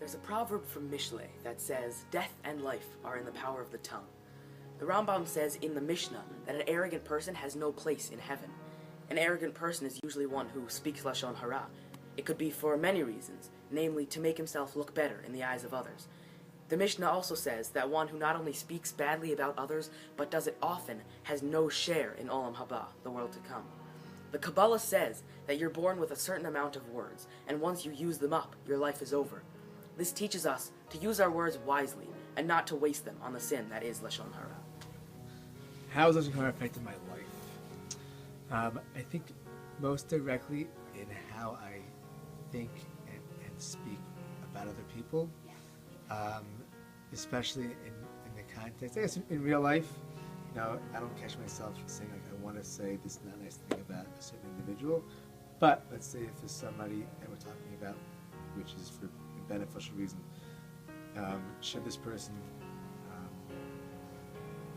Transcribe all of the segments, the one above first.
There's a proverb from Mishle that says, "Death and life are in the power of the tongue." The Rambam says in the Mishnah that an arrogant person has no place in heaven. An arrogant person is usually one who speaks lashon hara. It could be for many reasons, namely to make himself look better in the eyes of others. The Mishnah also says that one who not only speaks badly about others, but does it often, has no share in Olam Haba, the world to come. The Kabbalah says that you're born with a certain amount of words, and once you use them up, your life is over. This teaches us to use our words wisely, and not to waste them on the sin that is lashon hara. How has lashon hara affected my life? I think most directly in how I think and speak about other people, especially in the context, I guess in real life. You know, I don't catch myself saying like I want to say this not nice thing about a certain individual, but let's say if there's somebody that we're talking about, which is for a beneficial reason, should this person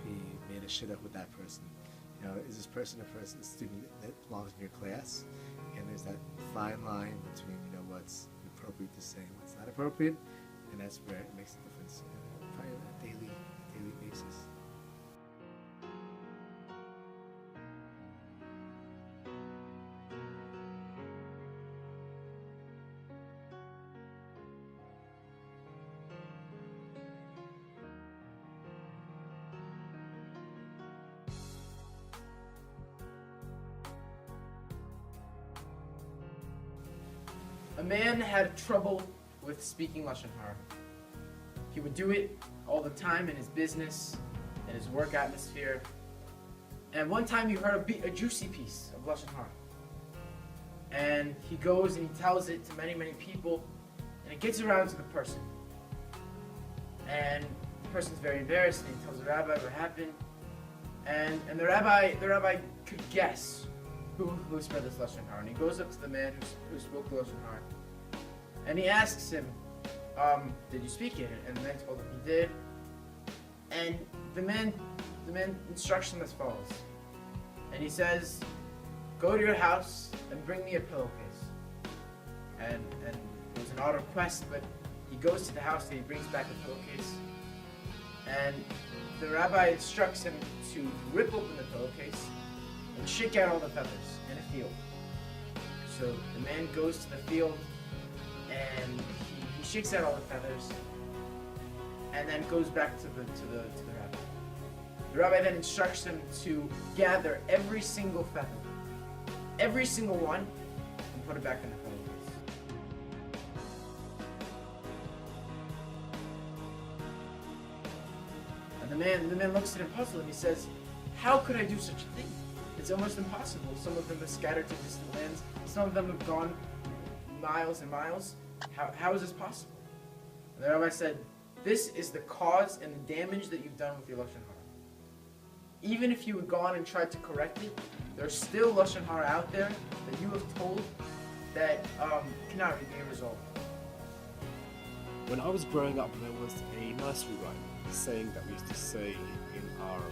be made a shidduch with that person? You know, is this person a student that belongs in your class? And there's that fine line between, you know, what's appropriate to say and what's not appropriate, and that's where it makes a difference, probably on a daily basis. A man had trouble with speaking lashon hara. He would do it all the time in his business, in his work atmosphere. And one time he heard a juicy piece of lashon hara. And he goes and he tells it to many people, and it gets around to the person. And the person's very embarrassed, and he tells the rabbi what happened. And the rabbi could guess who spread this lashon hara. And he goes up to the man who spoke the lashon hara, and he asks him, "Did you speak it?" And the man told him he did. And the man instructs him as follows. And he says, "Go to your house and bring me a pillowcase." And it was an odd request, but he goes to the house and he brings back a pillowcase. And the rabbi instructs him to rip open the pillowcase and shake out all the feathers in a field. So the man goes to the field and he shakes out all the feathers and then goes back to the rabbi. The rabbi then instructs him to gather every single feather, every single one, and put it back in the pillowcase. And the man looks at him puzzled and he says, "How could I do such a thing? It's almost impossible. Some of them are scattered to distant lands. Some of them have gone miles and miles. How is this possible?" And the rabbi said, "This is the cause and the damage that you've done with your lashon hara. Even if you had gone and tried to correct it, there's still lashon hara out there that you have told that cannot be resolved." When I was growing up, there was a nursery rhyme saying that we used to say in our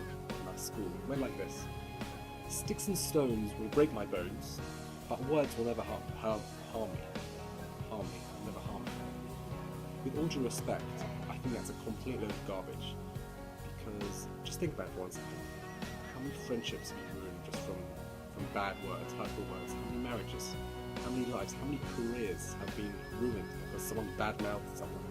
school. It went like this: "Sticks and stones will break my bones, but words will never harm me. Never harm me." With all due respect, I think that's a complete load of garbage. Because just think about it for 1 second. How many friendships have you ruined just from bad words, hurtful words? How many marriages? How many lives? How many careers have been ruined because someone badmouthed someone?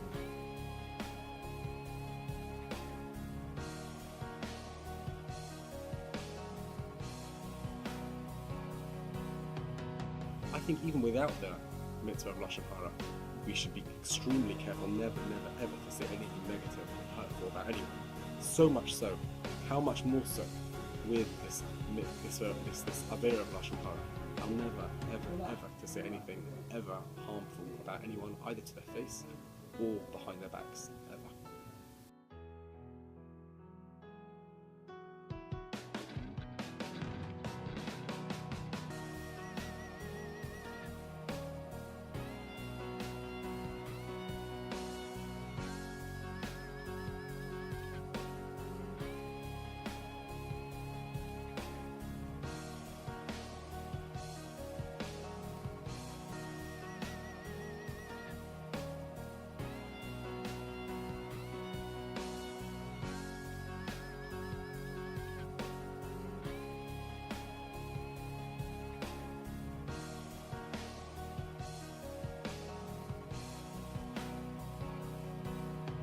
I think even without the mitzvah of lashon hara, we should be extremely careful never ever to say anything negative or hurtful about anyone. So much so, how much more so with this avera of lashon hara. I'll never ever to say anything ever harmful about anyone, either to their face or behind their backs.